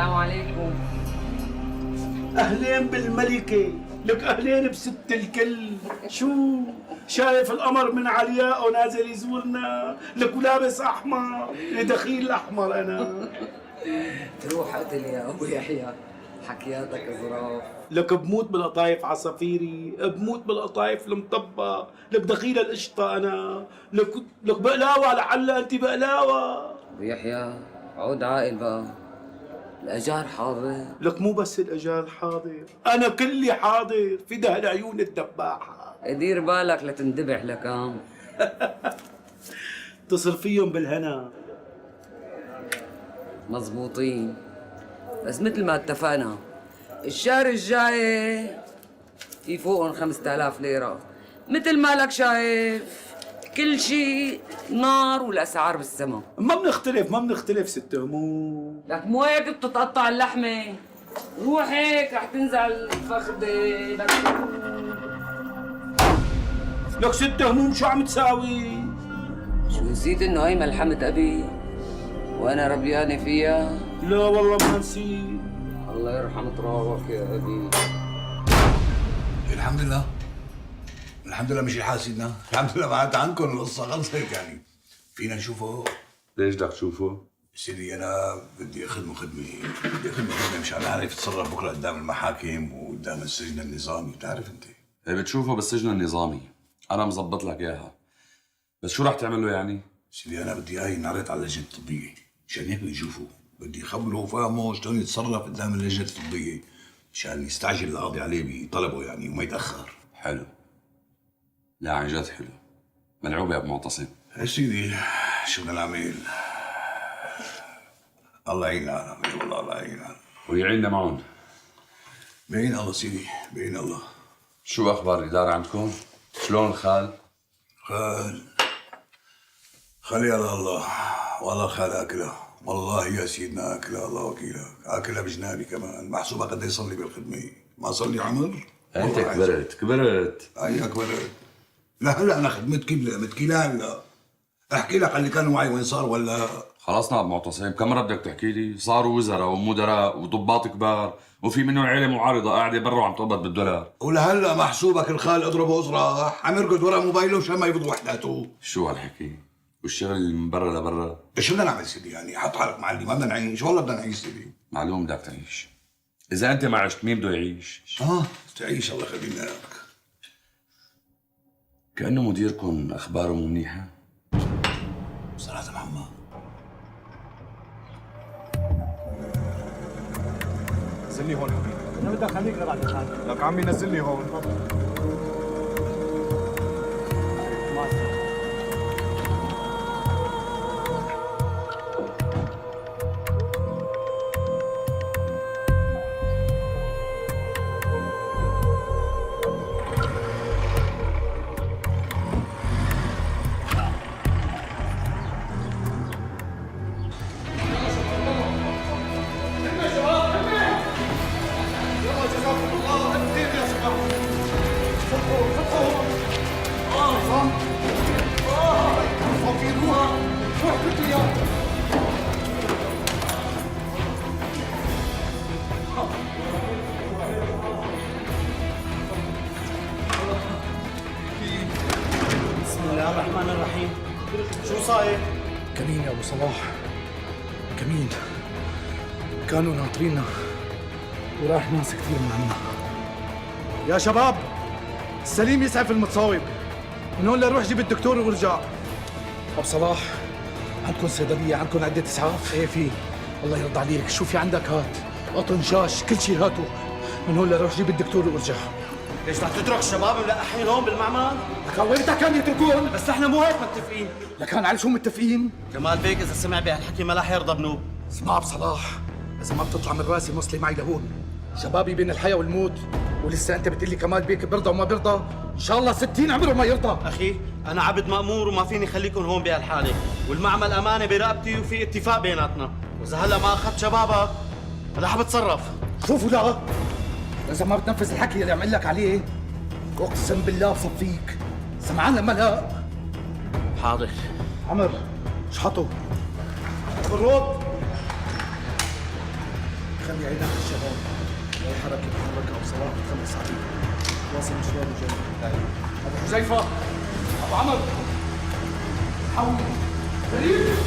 السلام عليكم. اهلين بالملكة، لك اهلين بست الكل. شو شايف القمر من علياء ونازل يزورنا، لك ولابس احمر، دخيل الاحمر انا. تروح قتل يا ابو يحيى، حكياتك ظراف. لك بموت بالقطايف عصافيري، بموت بالقطايف المطبة، لك دخيل القشطة انا، لك بقلاوة، لعل انت بقلاوة. ابو يحيى عود عاقل بقى، الاجار حاضر. لك مو بس الاجال حاضر، انا كلي حاضر، فدها العيون الدباحة. دير بالك لتندبح لكام. تصر فيهم بالهنا. مزبوطين، بس مثل ما اتفقنا الشهر الجاي في فوقهم 5000 ليرة. مثل ما لك شايف كل شيء نار والاسعار بالسما. ما بنختلف ست هموم. لك مو هيك بتتقطع اللحمة، روح هيك رح تنزل فخدة. لك ست هموم شو عم تساوي؟ شو نسيت انه هي ملحمة ابي وانا ربيانة فيها؟ لا والله ما نسيت. الله يرحم ترابك يا ابي. الحمد لله مش حاسدنا، الحمد لله بعدت عنكم القصة خلصت يعني. فينا نشوفه؟ ليش بدك تشوفه؟ سيدي أنا بدي أخدمه خدمة مشان أعرف أتصرف بكرة قدام المحاكم وقدام السجن النظامي، بتعرف أنت. إيه بتشوفه بالسجن النظامي، أنا مظبط لك إياها. بس شو رح تعمل له يعني؟ سيدي أنا بدي إياه ينعرض على اللجنة الطبية، مشان هيك بدي أشوفه، بدي أخبره وفهمه شلون يتصرف قدام اللجنة الطبية، مشان يستعجل القاضي عليه بطلبه يعني وما يتأخر. حلو. لا عن جد حلو. ملعوب يا أبو معتصم. يا سيدي شو بدنا نعمل؟ الله يعيننا، والله الله يعيننا. ويعيننا معهم. بعين الله سيدي، بعين الله. شو أخبار الإدارة عندكم؟ شلون الخال؟ خال يا الله، والله خال أكله، والله يا سيدنا أكله، الله وكيلك، أكله بجنابي كمان، محسوبة قد يصلي بالخدمة، ما صلي عمر؟ أنت كبرت. أي كبرت. لا هلا أنا خدمتك متكيلة هلا. أحكي لك على اللي كانوا معي وين صار ولا؟ خلصنا أبو معتصم، كم مرة بدك تحكي لي؟ صاروا وزراء ومدراء وضباط كبار، وفي منهم عيلة معارضة قاعدة برا وعم تقبض بالدولار. ولهلا محسوبك الخال اضربه اصرح، عم يرقد ورا موبايله مشان ما يفض وحداته. شو هالحكي؟ والشغل اللي من برا لبرا؟ شو بدنا نعمل سيدي يعني؟ حط حالك معلم، ما بدنا نعيش، والله بدنا نعيش سيدي. معلوم بدك تعيش. إذا أنت ما عشت مين بده يعيش؟ تعيش الله يخلينا لك. كأنه مديركم أخباره مو منيحة. صراحة محمد نزلني هون حبيبي. انا بدي اخليك لبعد الحال. لك عمي نزلني هون. مع السلامة. بسم الله الرحمن الرحيم. شو صاير؟ كمين يا ابو صلاح، كمين. كانوا ناطرينا وراح ناس كثير من عنا. يا شباب السليم يسعف المتصاوب، من هون لروح جيب الدكتور وارجع. ابو صلاح عندكم صيدليه، عندكم عده اسعاف؟ ايه في. الله يرضى عليك، شو في عندك؟ هات قطن شاش كل شيء هاتوا، من هون لروح جيب الدكتور وارجع. ليش رح تترك الشباب ملقحين هون بالمعمل؟ لكان وين كان يتركون؟ بس احنا مو هيك متفقين. لكان على شو متفقين؟ جمال بيك اذا سمع بهالحكي ما رح يرضى بنوب. اسمع ابو صلاح، اذا ما بتطلع من راسي موصلي معي لهون. شبابي بين الحياه والموت، ولسه انت بتقول لي كمال بيك برضى وما برضى؟ ان شاء الله 60 عمره ما يرضى. اخي انا عبد مأمور وما فيني خليكم هون بهالحاله، والمعمل امانه برقبتي وفي اتفاق بيناتنا، واذا هلا ما اخذت شبابك رح بتصرف. شوفوا لا، اذا ما بتنفذ الحكي اللي عمل لك عليه اقسم بالله بصفيك. سمعان لما لا؟ حاضر. عمر اشحطوا. بالروب خلي عينك على الشباب، اي حركه بتحركها وصلاح بتخلص عليه. واصل مشواره جاي. ابو حذيفه، ابو عمر، حول سليم.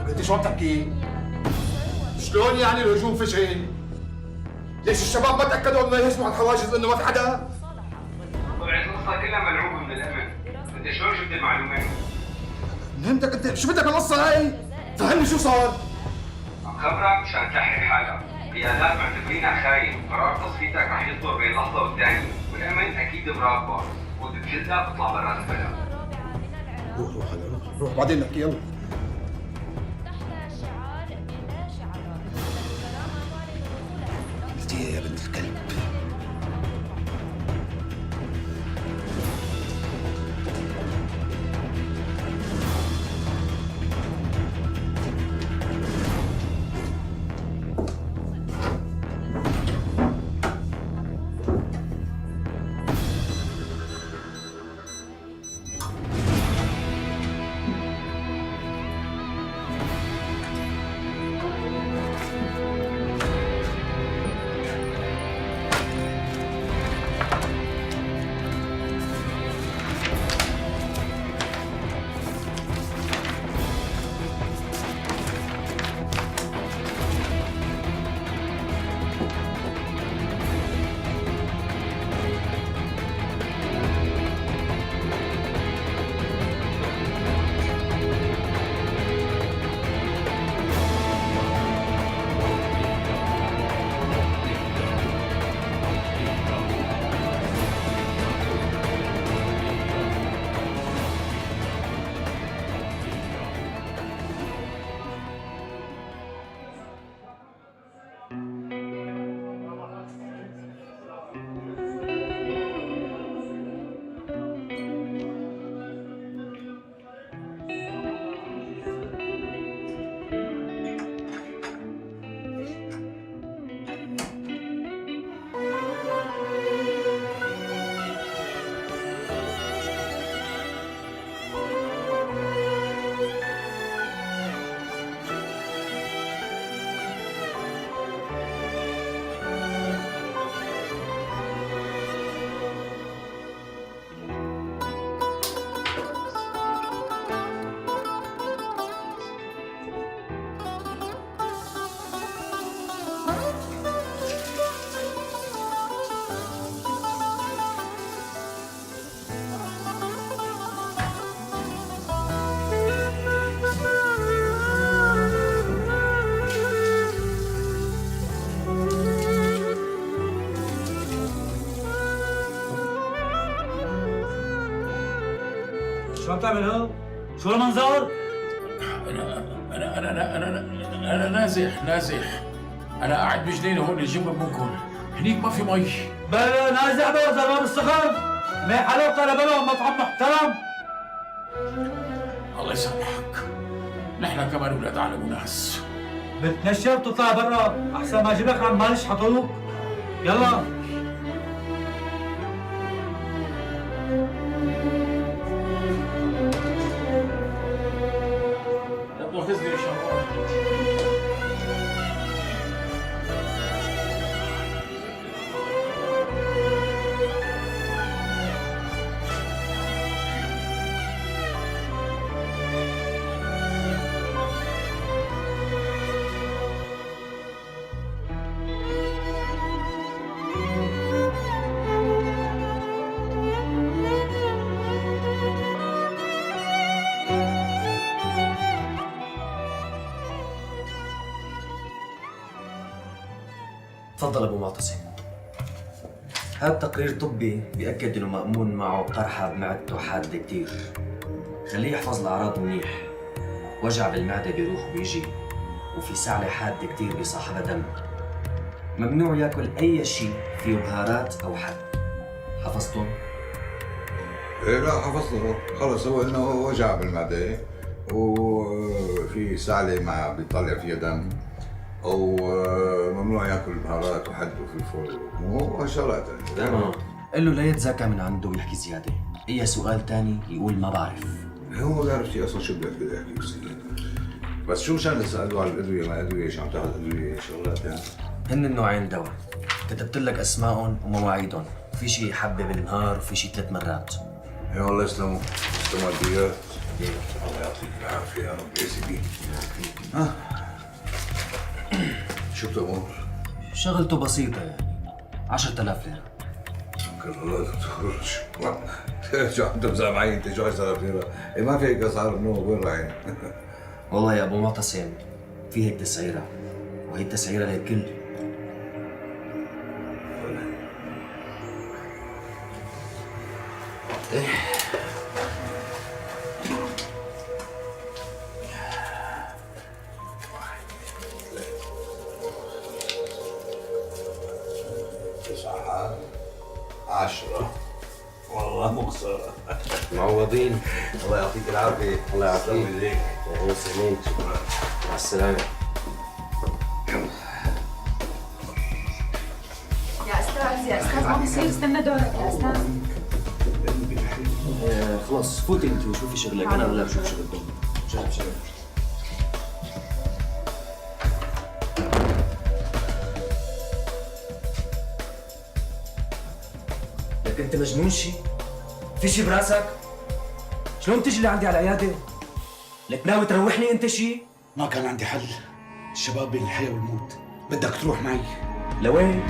انت شو عم تحكي؟ شلون يعني الهجوم فشل؟ ليش الشباب ما تاكدوا انه يهجموا على الحواجز انه ما في حدا؟ طبعا القصه كلها ملعوبه من الامن، انت شلون جبت المعلومات؟ فهمتك انت، شو بدك القصه هاي؟ فهمني شو صار؟ عم خبرك مشان تلحق حالك، قيادات معتبرينك خاين وقرار تصفيتك رح يصدر بين لحظه والثانيه، والامن اكيد مراقبك، وتتجدد تطلع برات البلد. روح هلا روح بعدين نحكي يلا. قلتي يا بنت الكلب. شو عم تعمل؟ شو المنظر؟ أنا نازح. أنا قاعد بجنينة هون جنب منكم، هنيك ما في مي. بلا نازح بوزر ما بالسخن، ما حلاوة لبنان مطعم محترم. الله يسامحك، نحن كمان ولاد عالم وناس. بتنشر وتطلع برا، أحسن ما أجيبك عم ما يشحطوك. يلا. لا تواخذني يا شباب. تفضل ابو معتصم. هذا تقرير طبي بيأكد انه مأمون معه قرحة بمعدته حادة كتير. خليه يحفظ الأعراض منيح. وجع بالمعدة بيروح وبيجي، وفي سعلة حادة كتير بيصاحبها دم. ممنوع ياكل أي شيء فيه بهارات أو حد. حفظتهم؟ ايه لا حفظته خلص. هو انه وجع بالمعدة وفي سعلة مع بيطلع فيها دم، او ممنوع ياكل بهارات وحد وفلفل وشغلات تمام. قل له لا يتذاكى من عنده ويحكي زياده. اي سؤال تاني يقول ما بعرف. هو ما بيعرف شيء اصلا، شو بده يحكي بس بس شو مشان تساله على الادويه ما ادويه، شو عم تاخذ ادويه شغلات يعني؟ هن النوعين دواء، كتبت لك اسمائهم ومواعيدهم، في شيء حبه بالنهار وفي شيء 3 مرات. يا والله يسلموا ادويات. الله يعطيك العافيه يا رب يا سيدي. ها شو بتأمر؟ شغلته بسيطه يعني 10,000 ليره. شكرا الله دكتور. شو عم تمزح معي انت؟ شو 10,000 ليره؟ إيه ما في هيك اسعار منو وين رايحين؟ والله يا ابو معتصم في هيك تسعيره، وهي التسعيره للكل. تسعة 10 والله مو خسارة. معوضين. الله يعطيك العافية. الله يعافيك. يسلم ايديك. الله يسلمك. شكرا. مع السلامه. يا استاذ ما بصير، استنى دورك يا استاذ. خلاص فوتي انت وشوفي شغلك، انا هلا بشوف شغلكم. شغل. لك انت مجنون شي؟ في شي براسك؟ شلون بتجي لعندي على العياده؟ لك ناوي تروحني انت شي؟ ما كان عندي حل، الشباب بين الحياة والموت، بدك تروح معي. لوين؟